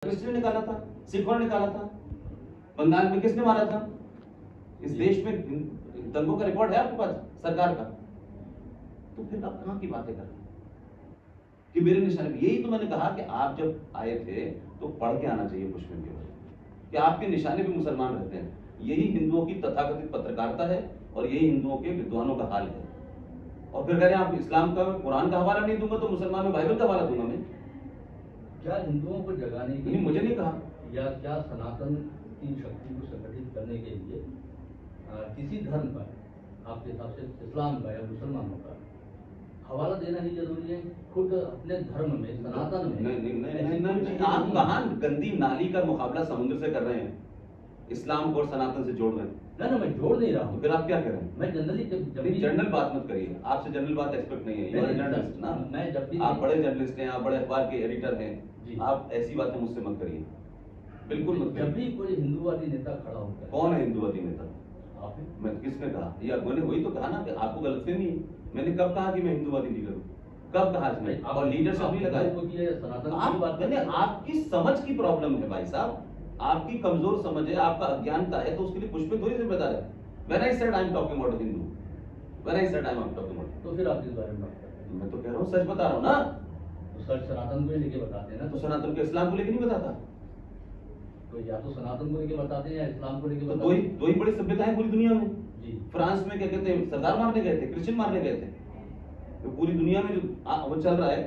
किसने निकाला था? सिखों ने निकाला था। बंगाल में किसने मारा था? इस देश में दंगों का रिकॉर्ड है आपके पास सरकार का? तो फिर आप कहां की बातें कर रहे हैं कि मेरे निशाने? यही तो मैंने कहा कि आप जब आए थे तो पढ़ के आना चाहिए पुष्पिन के बारे कि आपके निशाने पे मुसलमान रहते हैं। यही हिंदुओं की तथाकथित पत्रकारिता है और यही हिंदुओं के विद्वानों का हाल है। और फिर कह रहे हैं आप इस्लाम का, कुरान का हवाला नहीं दूंगा तो मुसलमान में बाइबल का हवाला दूंगा मैं। क्या हिंदुओं को जगाने के लिए, मुझे नहीं कहा, या क्या सनातन की शक्ति को संगठित करने के लिए किसी धर्म का, आपके हिसाब से इस्लाम का या मुसलमानों का हवाला देना ही जरूरी है? खुद अपने धर्म में, सनातन में नहीं, आप कहाँ गंदी नाली का मुकाबला समुद्र से कर रहे हैं? इस्लाम को और सनातन से जोड़ रहे हैं। ना मैं जोड़ नहीं रहा हूँ। फिर आप क्या कर रहे हैं? मैं जनरली जनरल बात मत करिए, आपसे जनरल बात एक्सपेक्ट नहीं है। जर्नलिस्ट ना, मैं जब भी आप बड़े जर्नलिस्ट हैं, आप बड़े अखबार के एडिटर हैं, आप ऐसी बातें मुझसे मत करिए, बिल्कुल मत करिए। जब भी कोई हिंदूवादी नेता खड़ा होता है। कौन है हिंदूवादी नेता? आप? मैं किसने कहा? या मैंने वही तो कहा ना कि आपको गलतफहमी है। मैंने कब कहा कि मैं हिंदूवादी लीडर हूँ? कब कहा इसमें? और लीडरशिप नहीं लगाया। आपकी समझ की प्रॉब्लम है भाई साहब, आपकी कमजोर समझ है, आपका अज्ञानता है, तो उसके लिए पुष्पिन थोड़ी जिम्मेदार है। When I said I am talking about Hindu, when I said I am talking about, तो फिर आप इस बारे में बात करते हैं? मैं तो कह रहा हूँ, सच बता रहा हूँ ना। तो सच सनातन को ही लेके बताते हैं ना। तो सनातन को इस्लाम को लेके नहीं बताता? तो या तो सनातन को लेके बताते हैं या इस्लाम को लेके तो बताते हैं। दो ही बड़ी सभ्यताएं पूरी दुनिया में। जी। फ्रांस में क्या कहते हैं, सरदार मारने गए थे, क्रिश्चियन मारने गए थे। तो पूरी दुनिया में जो वो चल रहा है,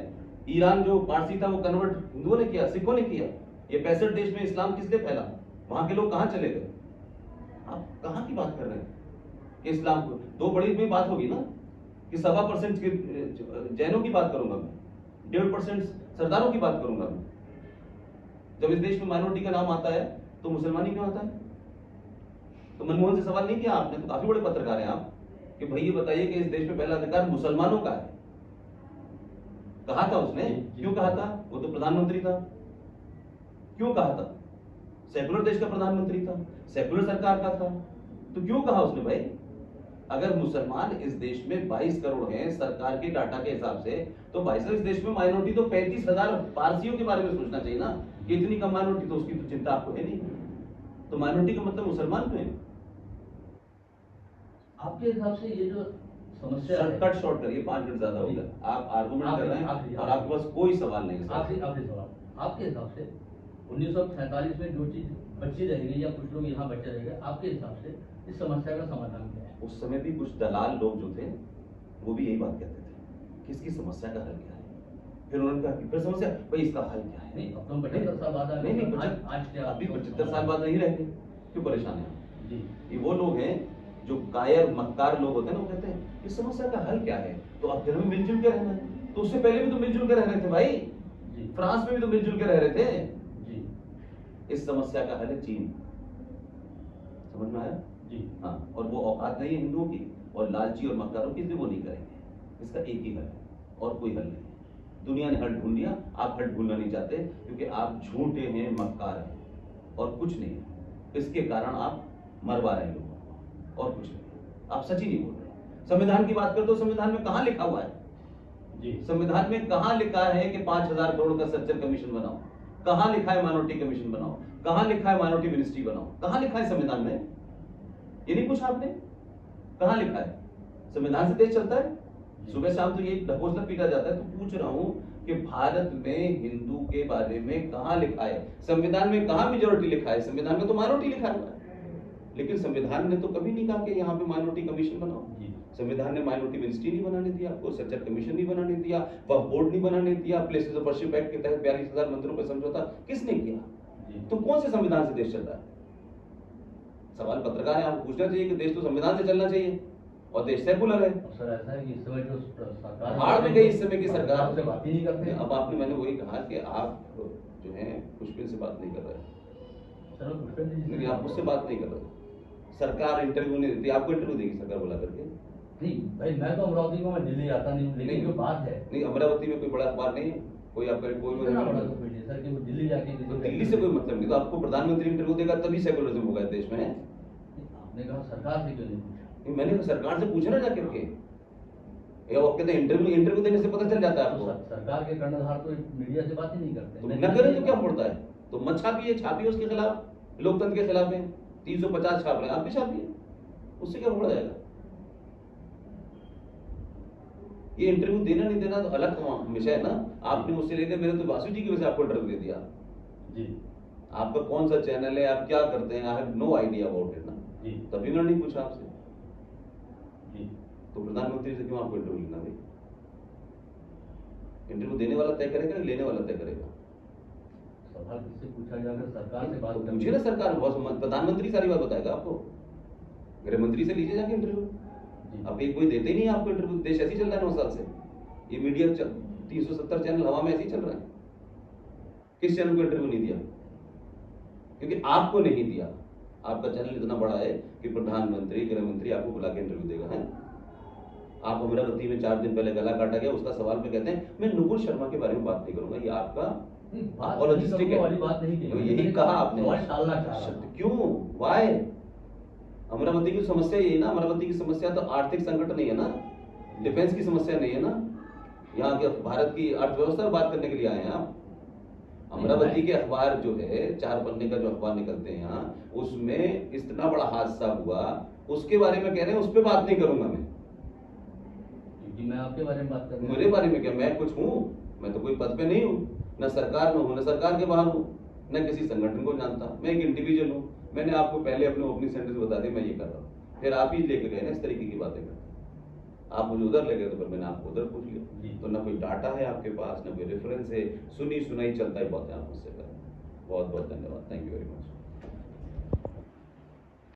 ईरान जो पारसी था वो कन्वर्ट हिंदुओं ने किया, सिखों ने किया। ये 65 देश में इस्लाम किस लिए फैला? वहां के लोग कहाँ चले गए? आप कहाँ की बात कर रहे हैं कि इस्लाम को? दो बड़ी में बात होगी ना कि 1.25% के जैनों की बात करूंगा मैं, 1.5% सरदारों की बात करूंगा मैं। जब इस देश में माइनॉरिटी का नाम आता है तो मुसलमानी क्यों आता है? तो मनमोहन से सवाल नहीं किया आपने? तो काफी बड़े पत्रकार हैं आप, कि भाई ये बताइए कि इस देश में पहला अधिकार मुसलमानों का है। कहा था उसने? क्यों कहा था? वो तो प्रधानमंत्री था। क्यों कहा था? सेकुलर देश का प्रधानमंत्री था, सेकुलर सरकार का था, तो क्यों कहा उसने? भाई अगर मुसलमान इस देश में 22 करोड़ हैं सरकार के डाटा के हिसाब से, तो भाई साहब इस देश में माइनॉरिटी तो 35,000 पारसियों के बारे में सोचना चाहिए ना, कि इतनी कम माइनॉरिटी, तो उसकी तो चिंता आपको है नहीं। तो माइनॉरिटी का मतलब मुसलमान क्यों है? आपके हिसाब से ये जो समस्या है, कट शॉर्ट करिए, 5 मिनट ज्यादा हो गया। आप आर्गुमेंट कर रहे हैं और आपके पास कोई सवाल नहीं है। आखिरी सवाल, आपके हिसाब से 1947 में जो चीज बची रहेगी या कुछ लोग यहाँ बचे रहेंगे, आपके हिसाब से इस समस्या का समाधान क्या है? उस समय भी कुछ दलाल लोग जो थे वो भी यही बात कहते थे कि इसकी समस्या का हल क्या है। फिर उन्होंने कहा कि फिर समस्या, भाई इसका हल क्या है? नहीं, अब तो 75 साल बाद नहीं, अभी 75 साल बाद नहीं रहेंगे, क्यों परेशान है जी? ये वो लोग हैं जो कायर मक्कार लोग होते हैं ना, वो कहते हैं इस समस्या का हल क्या है? तो अब फिर हमें मिलजुल के रहना है। तो उससे पहले भी तो मिलजुल के रह रहे थे भाई, फ्रांस में भी तो मिलजुल के रह रहे थे जी। इस समस्या का हल है चीन। समझ में आया? जी हाँ, और वो औकात नहीं है हिंदुओं की और लालची और मक्कारों की, इसलिए वो नहीं करेंगे। इसका एक ही हल है और कोई हल नहीं है। दुनिया ने हल ढूंढ लिया, आप हल ढूंढना नहीं चाहते क्योंकि आप झूठे हैं, मक्कार हैं और कुछ नहीं है। इसके कारण आप मरवा रहे हैं लोगों को और कुछ नहीं, आप सच ही नहीं बोल रहे। संविधान की बात करते हो, संविधान में कहाँ लिखा हुआ है? जी, संविधान में कहाँ लिखा है कि 5,000 करोड़ का सर्चर कमीशन बनाओ? कहाँ लिखा है माइनॉरिटी कमीशन बनाओ? कहाँ लिखा है माइनॉरिटी मिनिस्ट्री बनाओ? कहाँ लिखा है संविधान में? ये नहीं पूछा आपने? कहाँ लिखा है? संविधान से देश चलता है? सुबह शाम तो ये ढकोसला पीटा जाता है। तो पूछ रहा हूं कि भारत में हिंदू के बारे में कहाँ लिखा है? संविधान में कहाँ मेजोरिटी लिखा है? संविधान में तो माइनॉरिटी लिखा हुआ है, लेकिन संविधान ने तो कभी नहीं कहा कि यहाँ पे माइनॉरिटी कमीशन बनाओ। संविधान ने माइनॉरिटी मिनिस्ट्री नहीं बनाने दिया आपको, सर्चर कमीशन नहीं बनाने दिया, वक्फ बोर्ड नहीं बनाने दिया, प्लेसेस ऑफ वर्शिप एक्ट के तहत 42,000 मंदिरों पर समझौता किसने किया? तो कौन से संविधान से देश चल रहा है? सवाल पत्रकार है, आपको पूछना चाहिए कि देश तो संविधान से चलना चाहिए और देश सेकुलर है। सर ऐसा है कि इस समय जो सरकार भाड़ में गई, इस समय की सरकार से बात ही नहीं करते। अब आपने, मैंने वही कहा कि आप जो है पुष्पिन से बात नहीं कर रहे। चलो पुष्पिन जी, आप मुझसे बात नहीं कर रहे। सरकार इंटरव्यू नहीं देती, आपको इंटरव्यू देगी सरकार बुला करके? नहीं भाई, मैं तो अमरावती में दिल्ली आता नहीं हूँ, लेकिन जो बात है, नहीं, अमरावती में कोई बड़ा अखबार नहीं है, कोई आपका कोई सर कि वो दिल्ली जाके, तो दिल्ली से कोई मतलब नहीं। तो आपको प्रधानमंत्री इंटरव्यू देगा तभी सेकुलरिज्म होगा देश में। आपने कहा सरकार से क्यों नहीं पूछा? मैंने कहा सरकार से पूछा ना जाकर के, या वो कहते हैं इंटरव्यू देने से पता चल जाता है आपको। सरकार के कर्णधार तो मीडिया से बात ही नहीं करते। तो न करें तो क्या पड़ता है? तो मत छापिए, छापिए उसके खिलाफ, लोकतंत्र के खिलाफ है। 350 छाप रहे हैं, आप भी छापिए, उससे क्या हो जाएगा। ये इंटरव्यू देना नहीं देना तो अलग विषय है ना। आपने मुझसे ले लिया, मैंने तो वासु जी की वजह से आपको इंटरव्यू दे दिया। जी आपका कौन सा चैनल है, आप क्या करते हैं, I have no idea about it ना। जी तभी मैंने नहीं पूछा आपसे। जी तो प्रधानमंत्री से क्यों आपको इंटरव्यू लेना भाई। इंटरव्यू देने वाला तय करेगा कि लेने वाला तय करेगा। सवाल किससे पूछा जाएगा, सरकार से बात तो करनी पूछिए ना, सरकार प्रधानमंत्री सारी बात बताएगा आपको। गृह मंत्री से लीजिए जाके इंटरव्यू। जी। अब एक कोई देते ही नहीं आपको इंटरव्यू। देश ऐसे ही चल रहा है 9 साल से। ये मीडिया 370 चैनल हवा में ऐसे ही चल रहा है। किस चैनल को इंटरव्यू नहीं दिया? क्योंकि आपको नहीं दिया। आपका चैनल इतना बड़ा है कि प्रधानमंत्री, गृह मंत्री आपको बुला के इंटरव्यू देगा। है आप अमरावती में 4 दिन पहले गला काटा गया, उसका सवाल पे कहते हैं मैं नुपुर शर्मा के बारे में बात नहीं करूंगा। ये आपका apologistic है। वाली बात नहीं की। यही कहा आपने। सवाल टालना चाह रहा था। क्यों, वाई? अमरावती की समस्या यही ना। अमरावती की समस्या तो आर्थिक संकट नहीं है ना, डिफेंस की समस्या नहीं है ना। यहाँ के भारत की अर्थव्यवस्था पर बात करने के लिए आए हैं आप। अमरावती के अखबार जो है, 4 पन्ने का जो अखबार निकलते हैं यहाँ, उसमें इतना बड़ा हादसा हुआ, उसके बारे में कह रहे हैं, उस पर बात नहीं करूंगा मैं। क्योंकि मैं आपके बारे में बात कर रहा हूं। मेरे बारे में क्या, मैं कुछ हूँ? मैं तो कोई पद पे नहीं हूँ, न सरकार में हूँ, न सरकार के बाहर हूँ, न किसी संगठन को जानता। मैं एक इंडिविजुअल हूँ। मैंने आपको पहले अपने ओपनिंग सेंटेंस बता दी, मैं ये कर रहा हूँ। फिर आप ही लेके गए ना इस तरीके की बातें करते। आप मुझे उधर ले गए तो फिर मैंने आपको उधर पूछ लिया। तो ना कोई डाटा है आपके पास, ना कोई रेफरेंस है, सुनी सुनाई चलता ही बहुत है आप मुझसे करें। बहुत बहुत धन्यवाद। Thank you very much.